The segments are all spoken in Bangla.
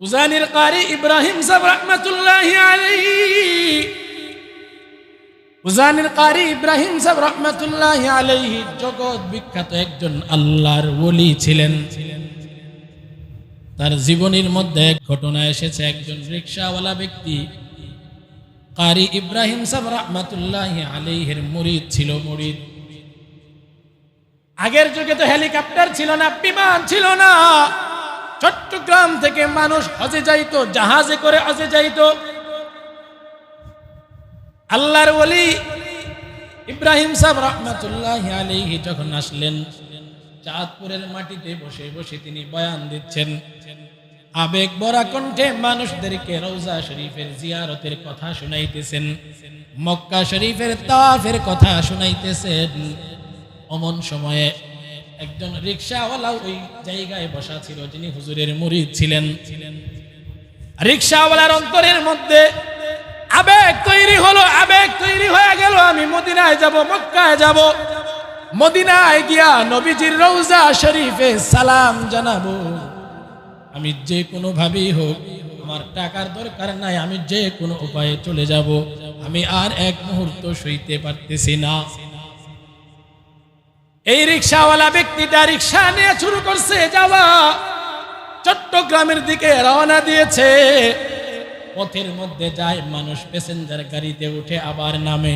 উজানির কারি ইব্রাহিম সাহেব রহমাতুল্লাহি আলাইহি, উজানির কারি ইব্রাহিম সাহেব রহমাতুল্লাহি আলাইহি জগৎ বিখ্যাত একজন আল্লাহর ওলি ছিলেন। তার জীবনের মধ্যে এক ঘটনা এসেছে। একজন রিকশাওয়ালা ব্যক্তি কারি ইব্রাহিম সাহেব রহমাতুল্লাহি আলাইহির মুরিদ ছিল। মুরিদ, আগের যুগে তো হেলিকপ্টার ছিল না, বিমান ছিল না। চট্টগ্রাম থেকে মানুষ হজে যাইতো, জাহাজে করে হজে যাইতো। আল্লাহর ওলি ইব্রাহিম সাহেব রহমাতুল্লাহি আলাইহি যখন আসলেন, চাঁদপুরের মাটিতে বসে বসে তিনি বয়ান দিচ্ছেন। আবেগ ভরা কণ্ঠে মানুষদেরকে রওজা শরীফের জিয়ারতের কথা শুনাইতেছেন, মক্কা শরীফের তাওয়াফের কথা শুনাইতেছেন। অমন সময়ে একজন রিকশাওয়ালা ওই জায়গায় বসা ছিল, যিনি হুজুরের মুরিদ ছিলেন। রিকশাওয়ালার অন্তরের মধ্যে আবেগ তৈরি হলো, আবেগ তৈরি হয়ে গেল, আমি মদিনায় যাব, মক্কায় যাব, মদিনায় গিয়া নবীজির রওজা শরীফে সালাম জানাবো। আমি যে কোনো ভাবেই হোক, আমার টাকার দরকার নাই, আমি যে কোনো উপায়ে চলে যাব, আমি আর এক মুহূর্ত সইতে পারতেছি না। এই রিকশাওয়ালা ব্যক্তিটা রিকশা নিয়ে শুরু করছে যাওয়া, চট্টগ্রামের দিকে রওনা দিয়েছে। পথের মধ্যে যায় মানুষ, প্যাসেঞ্জার গাড়িতে উঠে আবার নামে,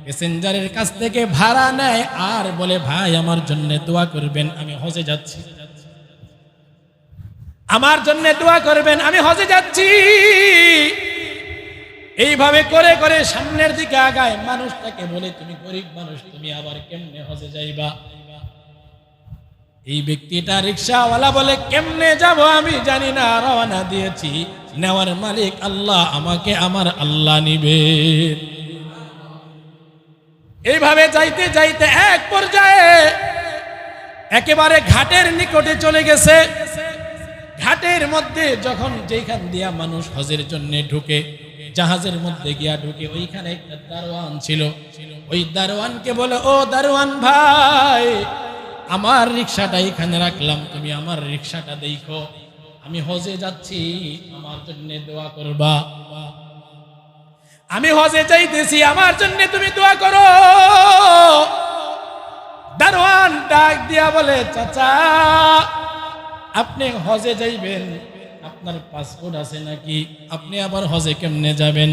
প্যাসেঞ্জারের কাছ থেকে ভাড়া নেয় আর বলে, ভাই আমার জন্য দোয়া করবেন, আমি হজে যাচ্ছি, আমার জন্য দোয়া করবেন, আমি হজে যাচ্ছি। এইভাবে করে করে সামনের দিকে আগায়। মানুষটাকে বলে, তুমি গরিব মানুষ, তুমি আবার কেমনে হজে যাইবা? এই ব্যক্তিটা রিকশাওয়ালা বলে, কেমনে যাব আমি জানি না, রওনা দিয়েছি, নেওয়ার মালিক আল্লাহ, আমাকে আমার আল্লাহ নিবে। এইভাবে যাইতে যাইতে এক পর্যায়ে একেবারে ঘাটের নিকটে চলে গেছে। ঘাটের মধ্যে যখন যেখান দিয়া মানুষ হজের জন্য ঢুকে, জাহাজের মধ্যে গিয়া ঢুকে, ওইখানে একটা দারোয়ান ছিল। ওই দারোয়ানকে বলে, ও দারোয়ান ভাই, আমার রিকশাটা এখানে রাখলাম, তুমি আমার রিকশাটা দেখো, আমি হজে যাচ্ছি, আমার জন্য দোয়া করবা, আমি হজে যাইতেছি, আমার জন্য তুমি দোয়া করো। দারোয়ান ডাক দিয়া বলে, চাচা আপনি হজে যাইবেন, আপনার পাসপোর্ট আছে নাকি? আপনি আবার হজে কেমনে যাবেন?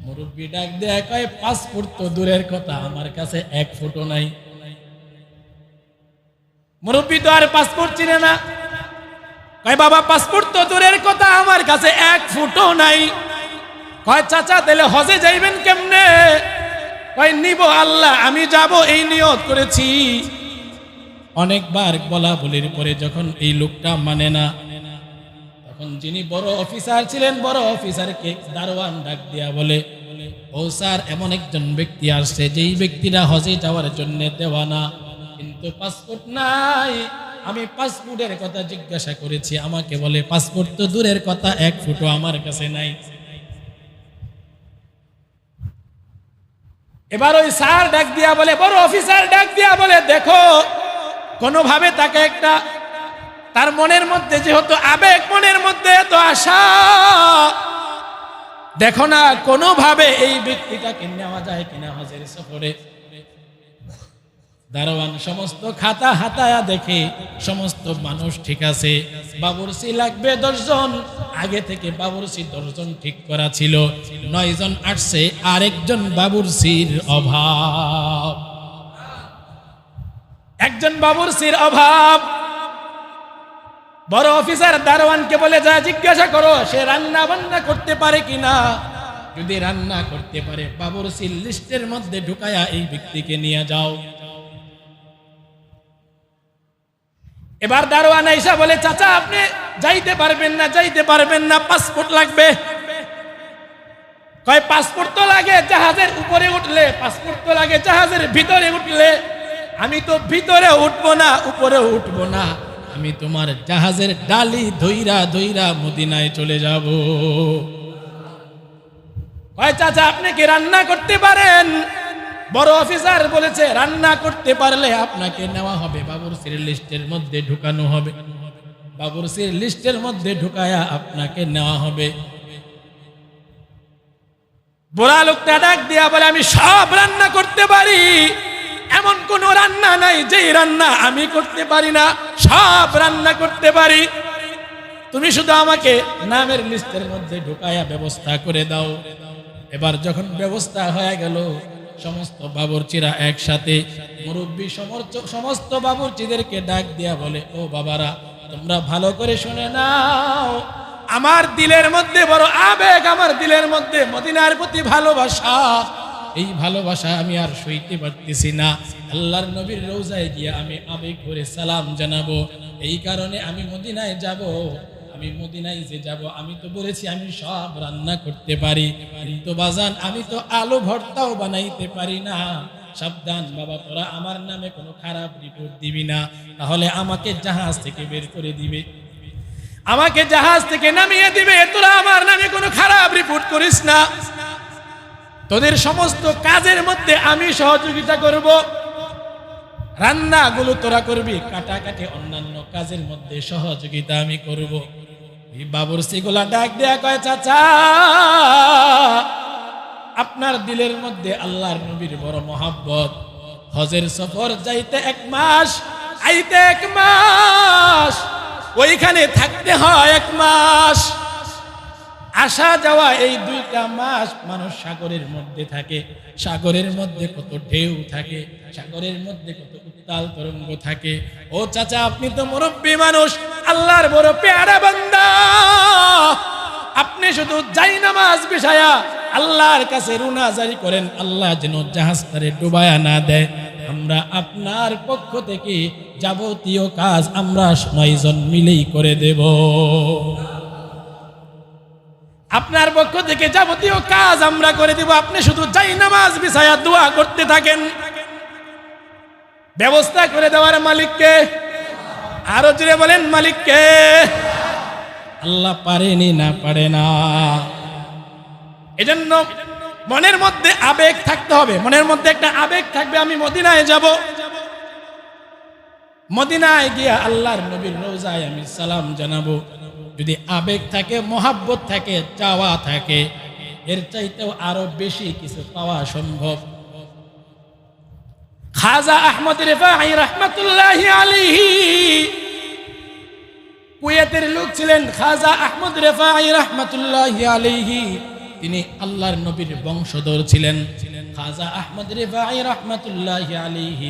মুরব্বী ডাক দেয়া কয়, পাসপোর্ট তো দূরের কথা, আমার কাছে এক ফটো নাই। মুরব্বী তো আর পাসপোর্ট চিনে না। কয়, বাবা পাসপোর্ট তো দূরের কথা, আমার কাছে এক ফটো নাই। কয়, চাচা তাহলে হজে যাইবেন কেমনে? কয়, নিব আল্লাহ, আমি যাব এই নিয়ত করেছি। অনেকবার বলা বলির পরে যখন এই লোকটা মানে না, তখন যিনি বড় অফিসার ছিলেন, বড় অফিসারকে দারোয়ান ডাক দিয়া বলে, ও স্যার, এমন একজন ব্যক্তি আসছে, যেই ব্যক্তিরা হজে যাওয়ার জন্য দেওয়ানা, কিন্তু পাসপোর্ট নাই। আমি পাসপোর্টের কথা জিজ্ঞাসা করেছি, আমাকে বলে পাসপোর্ট তো দূরের কথা, এক ফটো আমার কাছে নাই। এবার ওই স্যার ডাক দিয়া বলে, বড় অফিসার ডাক দিয়া বলে, দেখো কোনোভাবে তাকে একটা, তার মনের মধ্যে যেহেতু আবেগ, মনের মধ্যে এত আশা, দেখো না কোনোভাবে এই ব্যক্তিটাকে নেওয়া যায় কিনা হজের সফরে। দারোয়ান সমস্ত খাতা হাতায়া দেখে সমস্ত মানুষ ঠিক আছে, বাবুরসি লাগবে 10 জন, আগে থেকে বাবুরসি 10 জন ঠিক করা ছিল, 9 জন আসছে, আরেকজন বাবুরসির অভাব, একজন বাবুরসির অভাব। বড় অফিসার দারোয়ানকে বলে, যা জিজ্ঞাসা করো সে রান্না বান্না করতে পারে কিনা, যদি রান্না করতে পারে বাবুরসির লিস্টের মধ্যে ঢুকায়া এই ব্যক্তিকে নিয়ে যাও। এবার দারোয়ান আইসা বলে, চাচা আপনি যাইতে পারবেন না, যাইতে পারবেন না, পাসপোর্ট লাগবে। কয়, পাসপোর্ট তো লাগে জাহাজের উপরে উঠলে, পাসপোর্ট তো লাগে জাহাজের ভিতরে উঠলে, আমি তো ভিতরে উঠবো না, উপরে উঠবো না, আমি তোমার জাহাজের ডালি ধইরা ধইরা মদিনায় চলে যাব। কয়, চাচা আপনি কি রান্না করতে পারেন? বড় অফিসার বলেছে, রান্না করতে পারলে আপনাকে নেওয়া হবে, বাবুরসির লিস্টের মধ্যে ঢুকানো হবে। বাবুর্চির লিস্টের মধ্যে ঢুকায়া আপনাকে নেওয়া হবে। বুড়া লোকটা ডাক দিয়া বলে, আমি সব রান্না করতে পারি, এমন কোন রান্না নাই যেই রান্না আমি করতে পারি না, সব রান্না করতে পারি, তুমি শুধু আমাকে নামের লিস্টের মধ্যে ঢুকায়া ব্যবস্থা করে দাও। এবার যখন ব্যবস্থা হয়ে গেল, সমস্ত বাবুর্চিরা একসাথে, মুরব্বী সমস্ত বাবুর্চিদেরকে ডাক দিয়া বলে, ও বাবারা, তোমরা ভালো করে শুনে নাও, আমার দিলের মধ্যে বড় আবেগ, আমার দিলের মধ্যে মদিনার প্রতি ভালোবাসা, এই ভালোবাসা আমি আর সইতে পারতেছি না। আল্লাহর নবীর রওজায় গিয়ে আমি আবেগ ভরে সালাম জানাবো, এই কারণে আমি মদিনায় যাব। আমি মদিনায় যে যাব, আমি তো বলেছি আমি সব রান্না করতে পারি, কিন্তু বাজান আমি তো আলু ভর্তাও বানাইতে পারি না। সাবধান বাবা, তোরা আমার নামে কোনো খারাপ রিপোর্ট দিবি না, তাহলে আমাকে জাহাজ থেকে বের করে দিবে, আমাকে জাহাজ থেকে নামিয়ে দিবে। তোরা আমার নামে কোনো খারাপ রিপোর্ট করিস না, তোদের সমস্ত কাজের মধ্যে আমি সহযোগিতা করব, রান্নাগুলো তোরা করবি, কাটাকাটি অন্যান্য কাজের মধ্যে সহযোগিতা আমি করব। এই বাবুর্চিগুলা ডাক দেয়া কয়, চাচা, আপনার দিলের মধ্যে আল্লাহর নবীর বড় মহব্বত, হজের সফর যাইতে 1 মাস, আইতে 1 মাস, ওইখানে থাকতে হয় 1 মাস, আসা যাওয়া এই 2টা মাস মানুষ সাগরের মধ্যে থাকে, সাগরের মধ্যে কত ঢেউ থাকে, সাগরের মধ্যে কত উত্তাল তরঙ্গ থাকে। ও চাচা, আপনি তো মুরব্বী মানুষ, আল্লাহর বড় পেয়ারা বান্দা, আপনি শুধু জায়নামাজ বিছায়া আল্লাহর কাছে রুনা জারি করেন, আল্লাহ যেন জাহাজটারে ডুবায়া না দেয়। আমরা আপনার পক্ষ থেকে যাবতীয় কাজ আমরা 9 জন মিলেই করে দেব, আপনার পক্ষ থেকে যাবতীয় কাজ আমরা করে দেব, আপনি শুধু জায়নামাজ বিছায়া দোয়া করতে থাকেন। ব্যবস্থা করে দেওয়ার মালিককে, আরো জোরে বলেন মালিককে। আল্লাহ পারেনি না, পারে না। এজন্য মনের মধ্যে আবেগ থাকতে হবে, মনের মধ্যে একটা আবেগ থাকবে, আমি মদিনায় যাব, মদিনায় গিয়া আল্লাহর নবীর রওজায় আমি সালাম জানাবো। যদি আবেগ থাকে, মহাব্বত থাকে, চাওয়া থাকে, এর চাইতেও আরো বেশি কিছু পাওয়া সম্ভব। খাজা আহমদ রেফাঈ রাহমাতুল্লাহি আলাইহি কুয়েতের লোক ছিলেন। খাজা আহমদ রেফাঈ রাহমাতুল্লাহি আলাইহি তিনি আল্লাহর নবীর বংশধর ছিলেন। খাজা আহমদ রেফাঈ রাহমাতুল্লাহি আলাইহি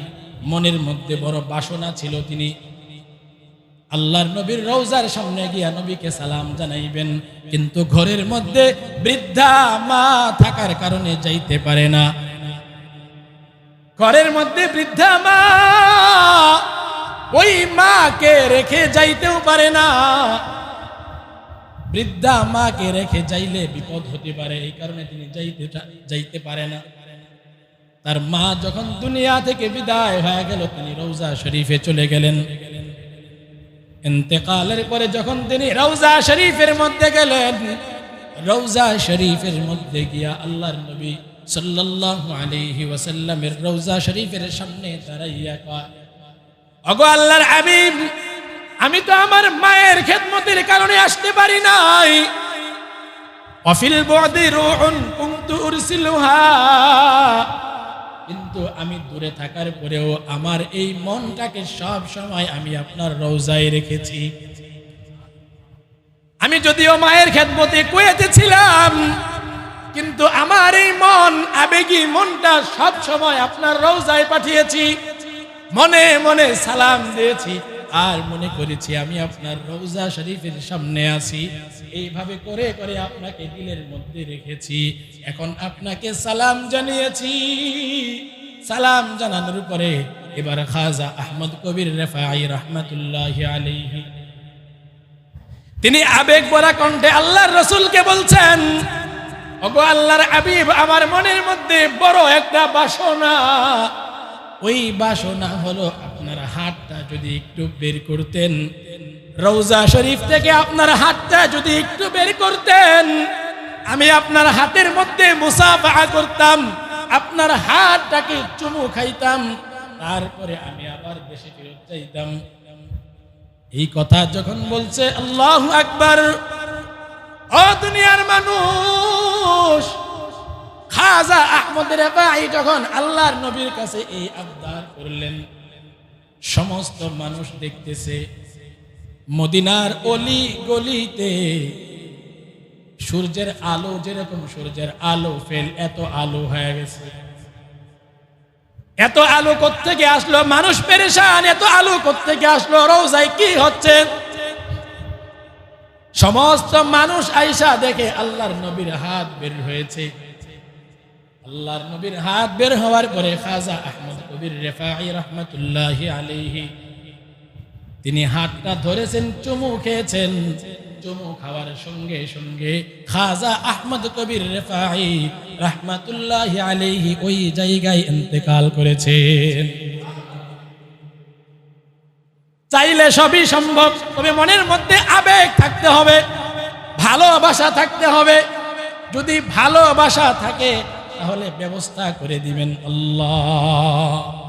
মনের মধ্যে বড় বাসনা ছিল, তিনি আল্লাহর নবীর রওজার সামনে গিয়া নবীকে সালাম জানাইবেন, কিন্তু ঘরের মধ্যে বৃদ্ধা মা থাকার কারণে যাইতে পারে না। ঘরের মধ্যে বৃদ্ধা মা, ওই মাকে রেখে যাইতেও পারে না। বৃদ্ধা মাকে রেখে যাইলে বিপদ হতে পারে, এই কারণে তিনি যাইতে পারে না। তার মা যখন দুনিয়া থেকে বিদায় হয়ে গেল, তিনি রওজা শরীফে চলে গেলেন। ইন্তেকালের পরে যখন তিনি রওজা শরীফের মধ্যে গেলেন, রওজা শরীফের মধ্যে গিয়া আল্লাহর নবী সাল্লাল্লাহু আলাইহি ওয়াসাল্লামের রওজা শরীফের সামনে দাঁড়াইয়া কয়, ওগো আল্লাহর হাবিব, আমি তো আমার মায়ের খেদমতের কারণে আসতে পারি নাই। ওয়াফিল বুদি রূহুন কুনতু উরসিলুহা, কিন্তু আমি দূরে থাকার পরেও আমার এই মনটাকে সব সময় আমি আপনার রওজায় রেখেছি। আমি যদিও মায়ের খেদমতে কুয়েতে ছিলাম, কিন্তু আমার এই মন, আবেগী মনটা সব সময় আপনার রওজায় পাঠিয়েছি। মনে মনে সালাম দিয়েছি, আর মনে করেছি আমি আপনার রওজা শরীফের সামনে আছি। এইভাবে করে করে আপনাকে দিলের মধ্যে রেখেছি। এখন আপনাকে সালাম জানিয়েছি। সালাম জানানোর পরে এবার খাজা আহমদ কবির রেফাঈ রাহমাতুল্লাহি আলাইহি তিনি আবেগ ভরা কণ্ঠে আল্লাহর রাসূলকে বলছেন, ওগো আল্লাহর হাবিব, আমার মনের মধ্যে বড় একটা বাসনা। ওই বাসনা হলো আপনার হাতটা যদি একটু বের করতেন, রওজা শরীফ থেকে আপনার হাতটা যদি একটু বের করতেন, আমি আপনার হাতের মধ্যে মুসাফাহা করতাম, আপনার হাতটাকে চুমু খাইতাম, তারপরে আমি আবার দেশে ফেরত যাইতাম। এই কথা যখন বলছে আল্লাহু আকবার, ও দুনিয়ার মানুষ, খাজা আহমদ রেফাঈ যখন আল্লাহর নবীর কাছে এই আবদার করলেন, সমস্ত মানুষ দেখতেছে মদিনার অলি গলিতে সূর্যের আলো, যেরকম সূর্যের আলো ফেল, এত আলো হয়ে গেছে। এত আলো কোত্থেকে আসলো? মানুষ পেরেশান, এত আলো কোত্থেকে আসলো? রওজায় কি হচ্ছে? সমস্ত মানুষ আয়েশা দেখে আল্লাহর নবীর হাত বের হয়েছে। আল্লাহর নবীর হাত বের হওয়ার পরে খাজা আহমদ কবির রেফাঈ রহমাতুল্লাহি আলাইহি তিনি হাতটা ধরেছেন, চুমু খেয়েছেন। চুমু খাওয়ার সঙ্গে সঙ্গে খাজা আহমদ কবির রেফাঈ রহমাতুল্লাহি আলাইহি ওই জায়গায় ইন্তেকাল করেছেন। চাইলে সবই সম্ভব, তবে মনের মধ্যে আবেগ থাকতে হবে, ভালোবাসা থাকতে হবে। যদি ভালোবাসা থাকে তাহলে ব্যবস্থা করে দিবেন আল্লাহ।